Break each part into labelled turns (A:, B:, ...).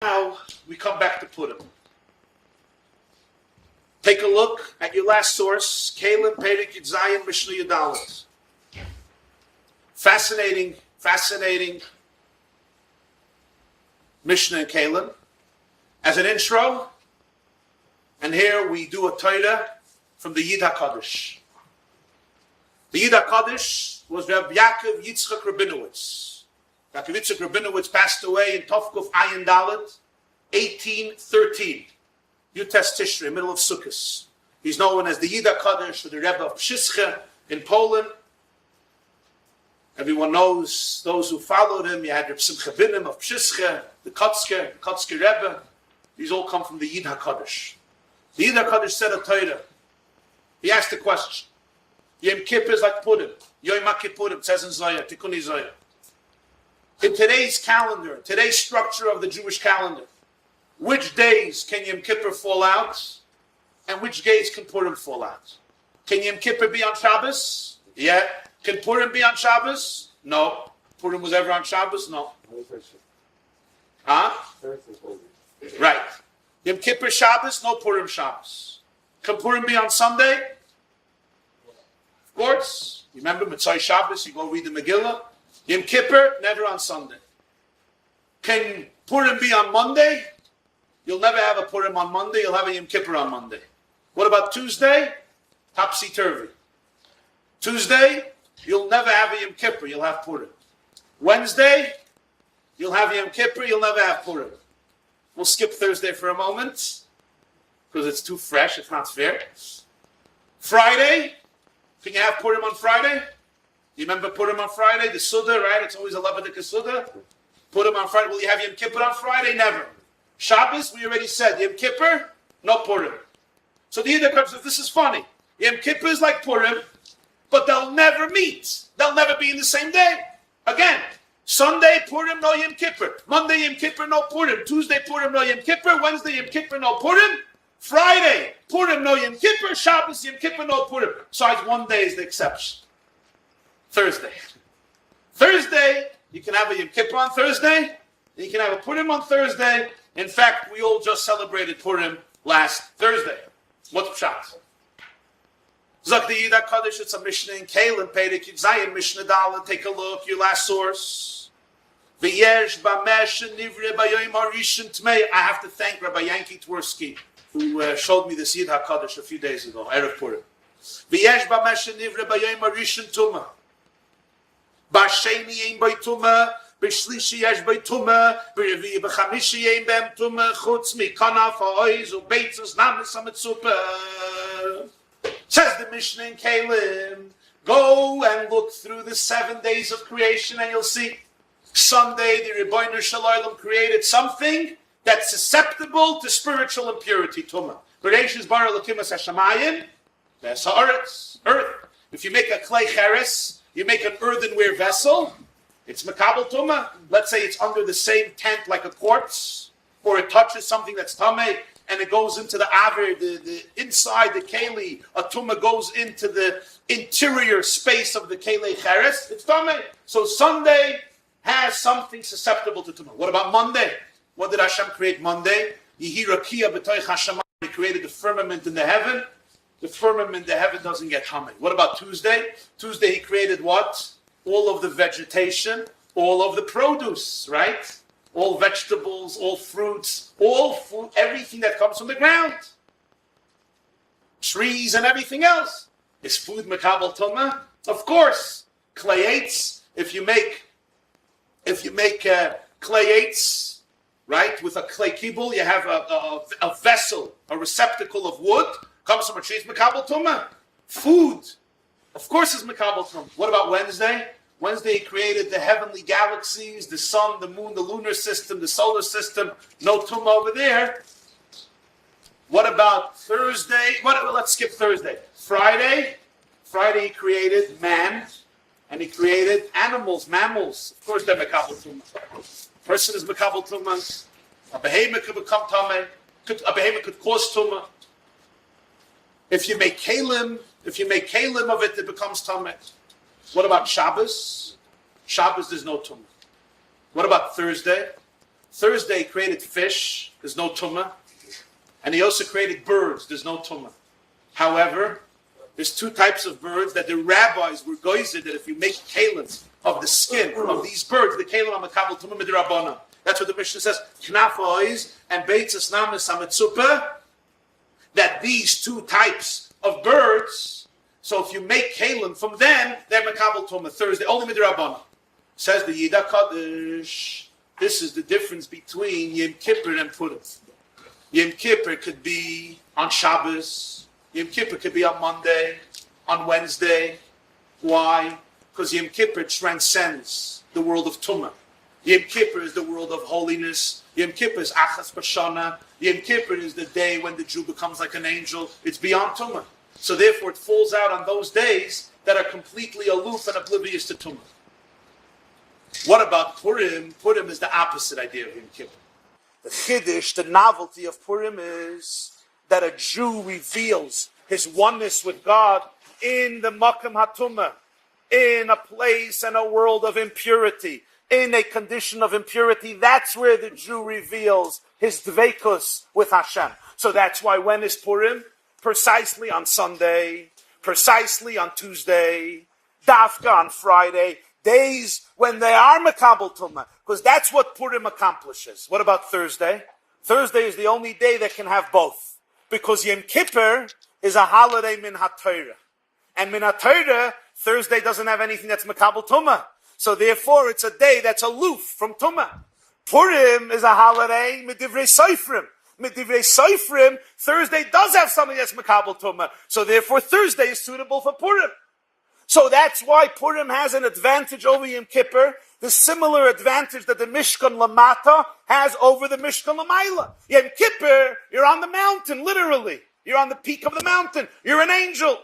A: Now we come back to Purim. Take a look at your last source, Kalim Perik Yitzayin Mishnah Yudalit. Fascinating Mishnah and Kalim. As an intro, and here we do a Torah from the Yid HaKadosh. The Yid HaKadosh was Reb Yaakov Yitzchak Rabinowitz. Yaakov Yitzchak Rabinowitz passed away in Tovkuf Ayin Dalet, 1813. Yutes Tishrei, middle of Sukkot. He's known as the Yid HaKadosh, or the Rebbe of Pshischa in Poland. Everyone knows those who followed him. You had Reb Simcha Binim of Pshischa, the Kotzker Rebbe. These all come from the Yid HaKadosh. The Yid HaKadosh said a Torah. He asked the question. Yom Kippur is like Purim. Yom HaKippurim, says in Zohar, Tikkunei Zohar. In today's calendar, today's structure of the Jewish calendar, which days can Yom Kippur fall out, and which days can Purim fall out? Can Yom Kippur be on Shabbos? Yeah. Can Purim be on Shabbos? No. Purim was ever on Shabbos? No. Huh? Right. Yom Kippur Shabbos, no Purim Shabbos. Can Purim be on Sunday? Of course. You remember Mitzvah Shabbos, you go read the Megillah. Yom Kippur, never on Sunday. Can Purim be on Monday? You'll never have a Purim on Monday, you'll have a Yom Kippur on Monday. What about Tuesday? Topsy-turvy. Tuesday, you'll never have a Yom Kippur, you'll have Purim. Wednesday, you'll have Yom Kippur, you'll never have Purim. We'll skip Thursday for a moment, because it's too fresh, it's not fair. Friday, can you have Purim on Friday? You remember Purim on Friday? The Suda, right? It's always a Labadika Suda. Purim on Friday. Will you have Yom Kippur on Friday? Never. Shabbos, we already said. Yom Kippur, no Purim. So the Yid HaKadosh says, this is funny. Yom Kippur is like Purim, but they'll never meet. They'll never be in the same day. Again, Sunday, Purim, no Yom Kippur. Monday, Yom Kippur, no Purim. Tuesday, Purim, no Yom Kippur. Wednesday, Yom Kippur, no Purim. Friday, Purim, no Yom Kippur. Shabbos, Yom Kippur, no Purim. Besides, one day is the exception. Thursday. Thursday, you can have a Yom Kippur on Thursday. You can have a Purim on Thursday. In fact, we all just celebrated Purim last Thursday. What's Pshat? Zak the Yid HaKadosh, it's a Mishnah in Kalim, Perek Yitzayin, Mishnah Dalet. Take a look, your last source. V'yesh b'mesh nivre b'yoyim harishon tmei. I have to thank Rabbi Yankee Twersky, who showed me this Yid HaKadosh a few days ago, Erev Purim. V'yesh b'mesh nivre b'yoyim harishon tumah. B'sheni yein by tumah. B'shlishi yesh by tumah. B'revi'i b'chamishi yein b'em tumah. Chutz mikanaf ha'oiz u'beitzos namis ha'mitzupah. Says the Mishnah in Kalim, go and look through the 7 days of creation and you'll see someday the Rebbeinu Shalom created something that's susceptible to spiritual impurity, tumah. Bereshis bara l'kimas hashamayim, that's earth. If you make a clay cheres, you make an earthenware vessel, it's makabel tumah. Let's say it's under the same tent like a corpse, or it touches something that's tameh, and it goes into the aver, the inside the keli, a tumah goes into the interior space of the keli cheres, it's tameh. So Sunday has something susceptible to tumah. What about Monday? What did Hashem create Monday? Yehi rakia b'toich hashamayim. He created the firmament in the heaven. The firmament in the heaven doesn't get tameh. What about Tuesday? Tuesday he created what? All of the vegetation, all of the produce, right? All vegetables, all fruits, all food, everything that comes from the ground. Trees and everything else. Is food makabel tumah? Of course. Clayates, if you make clayates, right, with a clay kibble, you have a vessel, a receptacle of wood, comes from a tree, is makabel tumah. Food, of course, is makabel tumah. What about Wednesday? Wednesday he created the heavenly galaxies, the sun, the moon, the lunar system, the solar system. No tumah over there. What about Thursday? Let's skip Thursday. Friday he created man, and he created animals, mammals. Of course they're makabel tumah. Person is makabel tumah. A behemoth could become tameh. A behemoth could cause tumah. If you make kalim of it, it becomes tameh. What about Shabbos? Shabbos, there's no tumah. What about Thursday? Thursday he created fish, there's no tumah. And he also created birds, there's no tumah. However, there's two types of birds that the rabbis were geyser that if you make kalins of the skin of these birds, the kalim on the kabel tumah midrabana. That's what the Mishnah says. Knaf ois and beitzas namis ametzupa. That these two types of birds, so if you make kalim from them, they're makabel tumah Thursday only midrabana. Says the Yida Kaddish. This is the difference between Yom Kippur and Purim. Yom Kippur could be on Shabbos. Yom Kippur could be on Monday, on Wednesday. Why? Because Yom Kippur transcends the world of Tumah. Yom Kippur is the world of holiness. Yom Kippur is Achas B'Shana. Yom Kippur is the day when the Jew becomes like an angel. It's beyond Tumah. So therefore it falls out on those days that are completely aloof and oblivious to Tumah. What about Purim? Purim is the opposite idea of Yom Kippur. The chiddush, the novelty of Purim is that a Jew reveals his oneness with God in the Makam HaTumah, in a place and a world of impurity, in a condition of impurity. That's where the Jew reveals his dveikus with Hashem. So that's why when is Purim? Precisely on Sunday, precisely on Tuesday, Dafka on Friday, days when they are Makabel Tumah, because that's what Purim accomplishes. What about Thursday? Thursday is the only day that can have both. Because Yom Kippur is a holiday min ha-Torah. And min ha-Torah, Thursday doesn't have anything that's Makabel Tumah. So therefore, it's a day that's aloof from Tumah. Purim is a holiday midivrei Seifrim. Midivrei Seifrim, Thursday does have something that's Makabel Tumah. So therefore, Thursday is suitable for Purim. So that's why Purim has an advantage over Yom Kippur, the similar advantage that the Mishkan Lamata has over the Mishkan Lamayla. Yom Kippur, you're on the mountain, literally. You're on the peak of the mountain. You're an angel.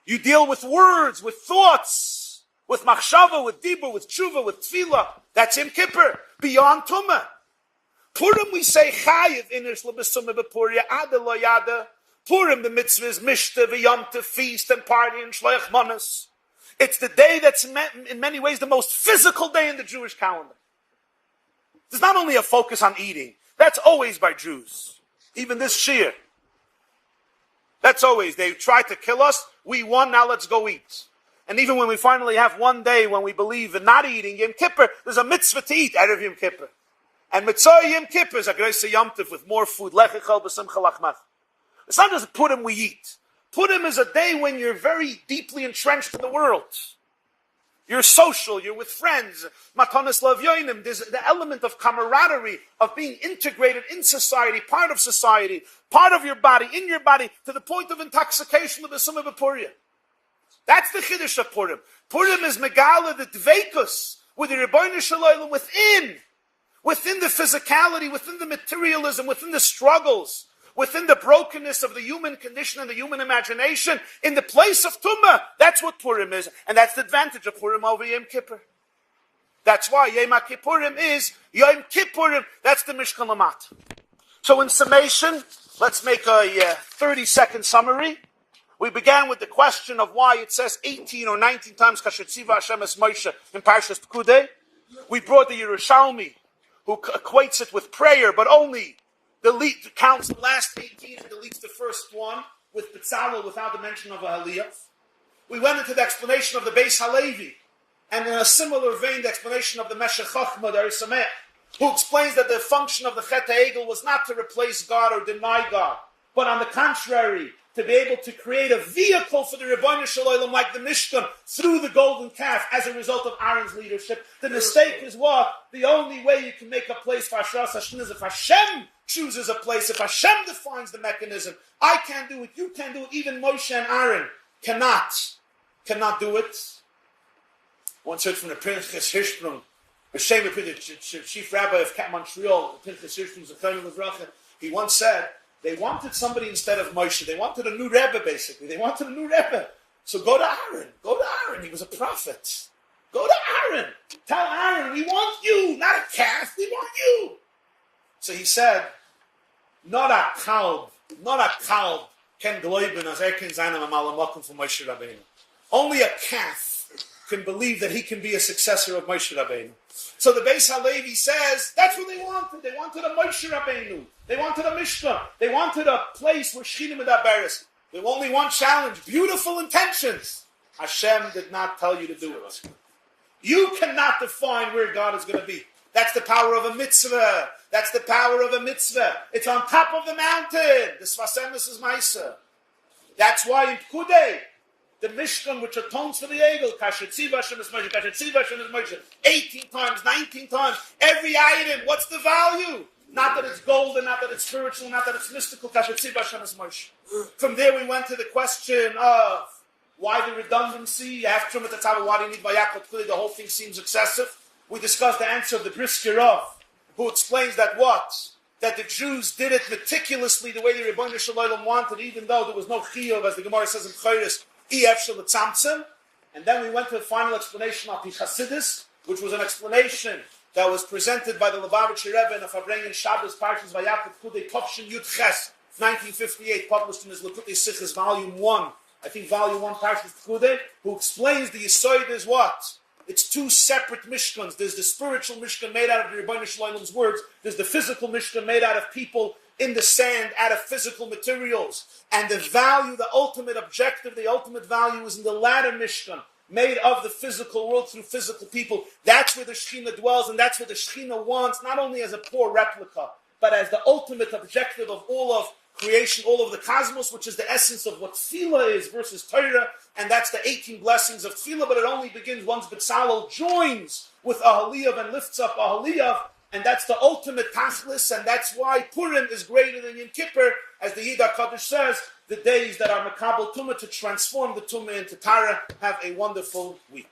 A: You deal with words, with thoughts, with machshava, with dibur, with tshuva, with tefillah. That's Yom Kippur, beyond Tumah. Purim, we say, chayiv inish lebesumah bepuria, ada lo yada. Purim, the mitzvah is mishta, v'yomta, feast and party and shloach manas. It's the day that's in many ways the most physical day in the Jewish calendar. There's not only a focus on eating. That's always by Jews. Even this Shir. That's always. They tried to kill us. We won, now let's go eat. And even when we finally have one day when we believe in not eating, Yom Kippur, there's a mitzvah to eat out of Yom Kippur. And mitzvah Yom Kippur is a greisa Yom Tov with more food. Lechechel b'simcha lachmach. It's not just Purim we eat. Purim is a day when you're very deeply entrenched in the world. You're social, you're with friends. Matanas lavyoinim, there's the element of camaraderie, of being integrated in society, part of society, part of your body, in your body, to the point of intoxication of the Summa B'Puria. That's the Chiddush of Purim. Purim is Megala, the Dveikus, with the Rebbeinu Shalom within the physicality, within the materialism, within the struggles, within the brokenness of the human condition and the human imagination, in the place of Tumah. That's what Purim is. And that's the advantage of Purim over Yom Kippur. That's why Yom Kippurim is Yom Kippurim. That's the Mishkan Lamat. So in summation, let's make a 30-second summary. We began with the question of why it says 18 or 19 times Kasher Tziva Hashem es Moshe in Parshas Pekudei. We brought the Yerushalmi, who equates it with prayer, but only counts the last 18 and deletes the first one with Betzalel without the mention of a Haliyah. We went into the explanation of the Beis Halevi, and in a similar vein, the explanation of the Meshech Chochmah, the Arisameh, who explains that the function of the Chet HaEgel was not to replace God or deny God, but on the contrary, to be able to create a vehicle for the Rebbeinu Shalom like the Mishkan through the golden calf as a result of Aaron's leadership. The mistake is what? The only way you can make a place for Hashras Hashem is if Hashem chooses a place, if Hashem defines the mechanism. I can't do it, you can't do it, even Moshe and Aaron cannot do it. Once heard from the Pinchas Hirschsprung, the chief rabbi of Montreal, the Pinchas Hirschsprung, Zechariah Levracha, he once said, they wanted somebody instead of Moshe. They wanted a new Rebbe, basically. They wanted a new Rebbe. So go to Aaron. Go to Aaron. He was a prophet. Go to Aaron. Tell Aaron, we want you, not a calf. We want you. So he said, not a kalb can gloiben as ken zaynam amalamokum for Moshe Rabbeinu. Only a calf can believe that he can be a successor of Moshe Rabbeinu. So the Beis Halevi says, that's what they wanted. They wanted a Moshe Rabbeinu. They wanted a Mishkan. They wanted a place where Shechina Medaberes. They only one challenge, beautiful intentions. Hashem did not tell you to do it. You cannot define where God is going to be. That's the power of a mitzvah. That's the power of a mitzvah. It's on top of the mountain. The Svasemis is Maisa. That's why in Pkudei, the Mishkan which atones for the Egel, Kasher Tziva Hashem is Moshe, Kasher Tziva Hashem is Moshe, 18 times, 19 times, every item, what's the value? Not that it's golden, not that it's spiritual, not that it's mystical, Kasher Tziva Hashem is Moshe. From there we went to the question of why the redundancy? You have Trumat Tetzaveh, why do you need Vayakot Pkudei? The whole thing seems excessive. We discussed the answer of the Brisker of, who explains that what? That the Jews did it meticulously the way the Rebbeinu Shalom wanted, even though there was no chiyuv, as the Gemara says in Chayris, ef shel tzamtzem. And then we went to the final explanation of the Chassidus, which was an explanation that was presented by the Lubavitcher Rebbe in a Fabrengen Shabbos Parshas Vayakot Pkudei Tovshin Yud Ches, 1958, published in his Lekutei Sichos, Volume 1, I think Volume 1, Parshas Pkudei, who explains the Yisoid is what? It's two separate Mishkans. There's the spiritual Mishkan made out of the Rebbeinu Shalom's words. There's the physical Mishkan made out of people in the sand, out of physical materials. And the value, the ultimate objective, the ultimate value is in the latter Mishkan, made of the physical world through physical people. That's where the Shekhinah dwells, and that's what the Shekhinah wants, not only as a poor replica, but as the ultimate objective of all of creation, all of the cosmos, which is the essence of what Tefillah is versus Torah, and that's the 18 blessings of Tefillah, but it only begins once B'Tzalel joins with Ahaliyav and lifts up Ahaliyav, and that's the ultimate Tachlis, and that's why Purim is greater than Yom Kippur, as the Yid HaKadosh says, the days that are Makabel Tumah to transform the Tumah into Tara. Have a wonderful week.